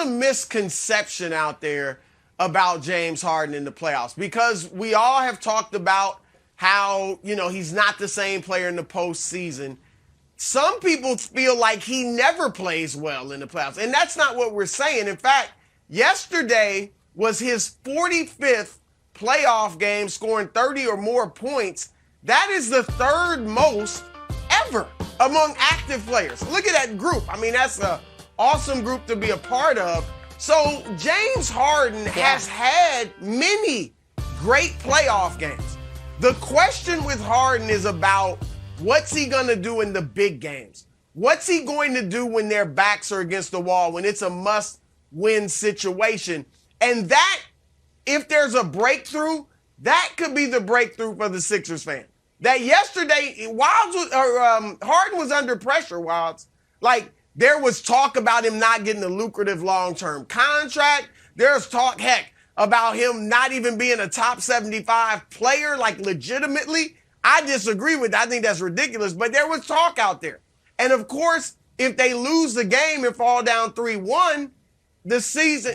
a misconception out there about James Harden in the playoffs because we all have talked about how, he's not the same player in the postseason. Some people feel like he never plays well in the playoffs, and that's not what we're saying. In fact, yesterday was his 45th playoff game, scoring 30 or more points. That is the third most ever among active players. Look at that group. I mean, that's an awesome group to be a part of. So James Harden has had many great playoff games. The question with Harden is about what's he going to do in the big games? What's he going to do when their backs are against the wall, when it's a must-win situation? And that, if there's a breakthrough, that could be the breakthrough for the Sixers fan. That yesterday, Harden was under pressure, Wilds. Like, there was talk about him not getting a lucrative long-term contract. There's talk, about him not even being a top 75 player, like legitimately. I disagree with that. I think that's ridiculous, but there was talk out there. And of course, if they lose the game and fall down 3-1, the series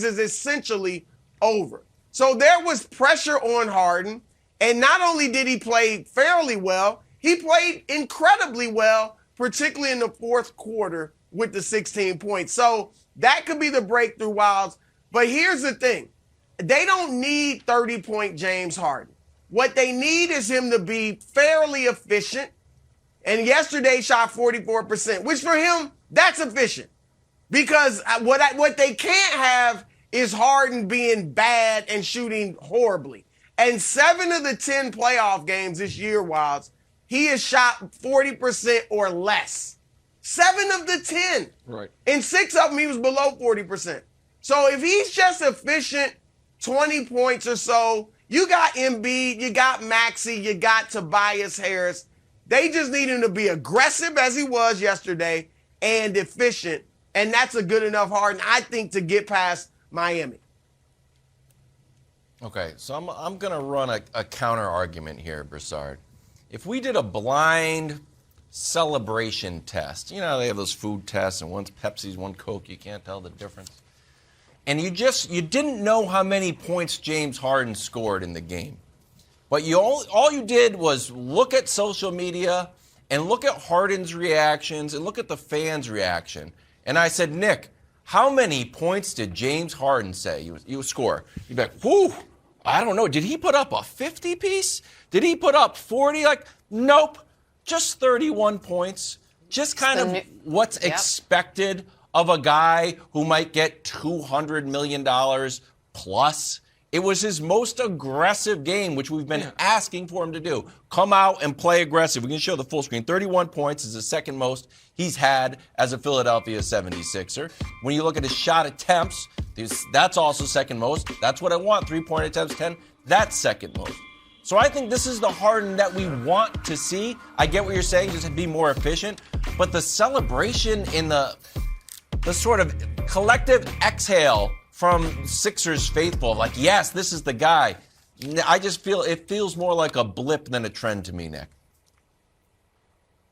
is essentially over. So there was pressure on Harden, and not only did he play fairly well, he played incredibly well, particularly in the fourth quarter with the 16 points. So that could be the breakthrough, Wilds. But here's the thing. They don't need 30-point James Harden. What they need is him to be fairly efficient. And yesterday shot 44%, which for him, that's efficient. Because what they can't have is Harden being bad and shooting horribly. And 7 of the 10 playoff games this year, Wilds, he has shot 40% or less. 7 of the 10. Right. In 6 of them, he was below 40%. So if he's just efficient, 20 points or so, you got Embiid, you got Maxey, you got Tobias Harris. They just need him to be aggressive as he was yesterday and efficient. And that's a good enough Harden, I think, to get past Miami. Okay, so I'm going to run a counter argument here, Broussard. If we did a blind celebration test, they have those food tests, and one's Pepsi's, one Coke, you can't tell the difference. And you didn't know how many points James Harden scored in the game. But all you did was look at social media and look at Harden's reactions and look at the fans' reaction. And I said, Nick, how many points did James Harden say you score? You'd be like, whew, I don't know. Did he put up a 50-piece? Did he put up 40? Nope, just 31 points. Just kind of what's expected of a guy who might get $200 million plus. It was his most aggressive game, which we've been asking for him to do. Come out and play aggressive. We can show the full screen. 31 points is the second most he's had as a Philadelphia 76er. When you look at his shot attempts, that's also second most. That's what I want. 3-point attempts, 10. That's second most. So I think this is the Harden that we want to see. I get what you're saying, just to be more efficient. But the celebration in the sort of collective exhale from Sixers faithful, yes, this is the guy. I just feel it feels more like a blip than a trend to me, Nick.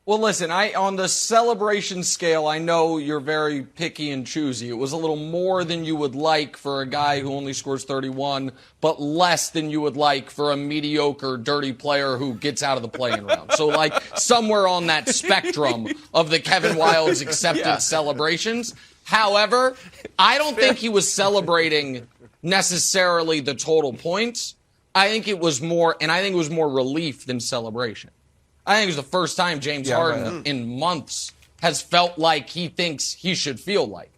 Well, listen, on the celebration scale, I know you're very picky and choosy. It was a little more than you would like for a guy who only scores 31, but less than you would like for a mediocre, dirty player who gets out of the play-in round. So, somewhere on that spectrum of the Kevin Wildes accepted celebrations. However, I don't think he was celebrating necessarily the total points. I think it was more relief than celebration. I think it was the first time James Harden in months has felt like he thinks he should feel like.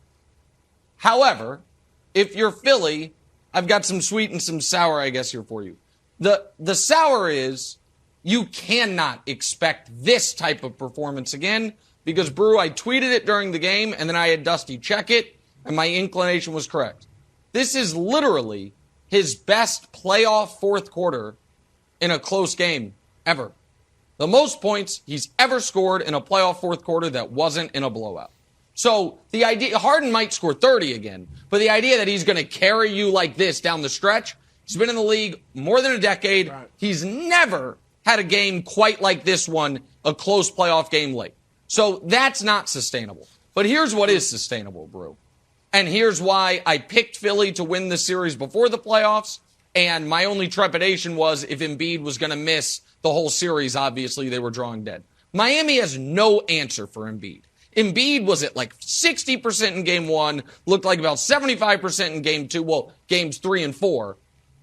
However, if you're Philly, I've got some sweet and some sour, I guess, here for you. The sour is you cannot expect this type of performance again because, Brew, I tweeted it during the game, and then I had Dusty check it, and my inclination was correct. This is literally his best playoff fourth quarter in a close game ever. The most points he's ever scored in a playoff fourth quarter that wasn't in a blowout. So the idea, Harden might score 30 again, but the idea that he's going to carry you like this down the stretch, he's been in the league more than a decade. Right. He's never had a game quite like this one, a close playoff game late. So that's not sustainable. But here's what is sustainable, Brew. And here's why I picked Philly to win the series before the playoffs. And my only trepidation was if Embiid was going to miss the whole series. Obviously, they were drawing dead. Miami has no answer for Embiid. Embiid was at like 60% in game 1, looked like about 75% in game 2, well, games 3 and 4.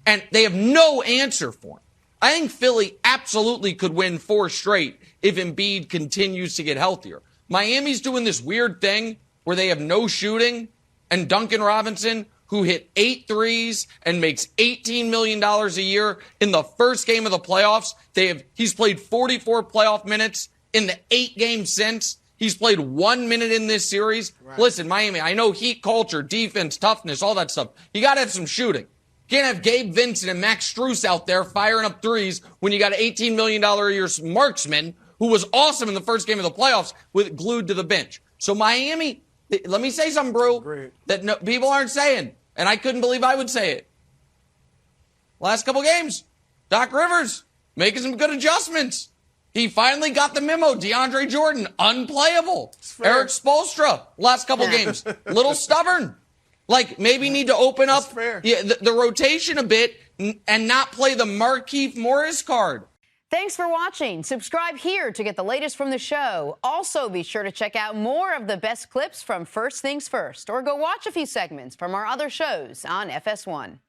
And they have no answer for him. I think Philly absolutely could win 4 straight if Embiid continues to get healthier. Miami's doing this weird thing where they have no shooting, and Duncan Robinson, who hit 8 threes and makes $18 million a year in the first game of the playoffs, he's played 44 playoff minutes in the 8 games since. He's played 1 minute in this series. Right. Listen, Miami, I know heat culture, defense, toughness, all that stuff. You got to have some shooting. You can't have Gabe Vincent and Max Strus out there firing up threes when you got an $18 million a year marksman who was awesome in the first game of the playoffs with glued to the bench. So Miami, let me say something, bro, that people aren't saying, and I couldn't believe I would say it. Last couple games, Doc Rivers making some good adjustments. He finally got the memo. DeAndre Jordan, unplayable. Eric Spoelstra, last couple games, little stubborn. Like, maybe need to open up the rotation a bit and not play the Markieff Morris card. Thanks for watching. Subscribe here to get the latest from the show. Also, be sure to check out more of the best clips from First Things First, or go watch a few segments from our other shows on FS1.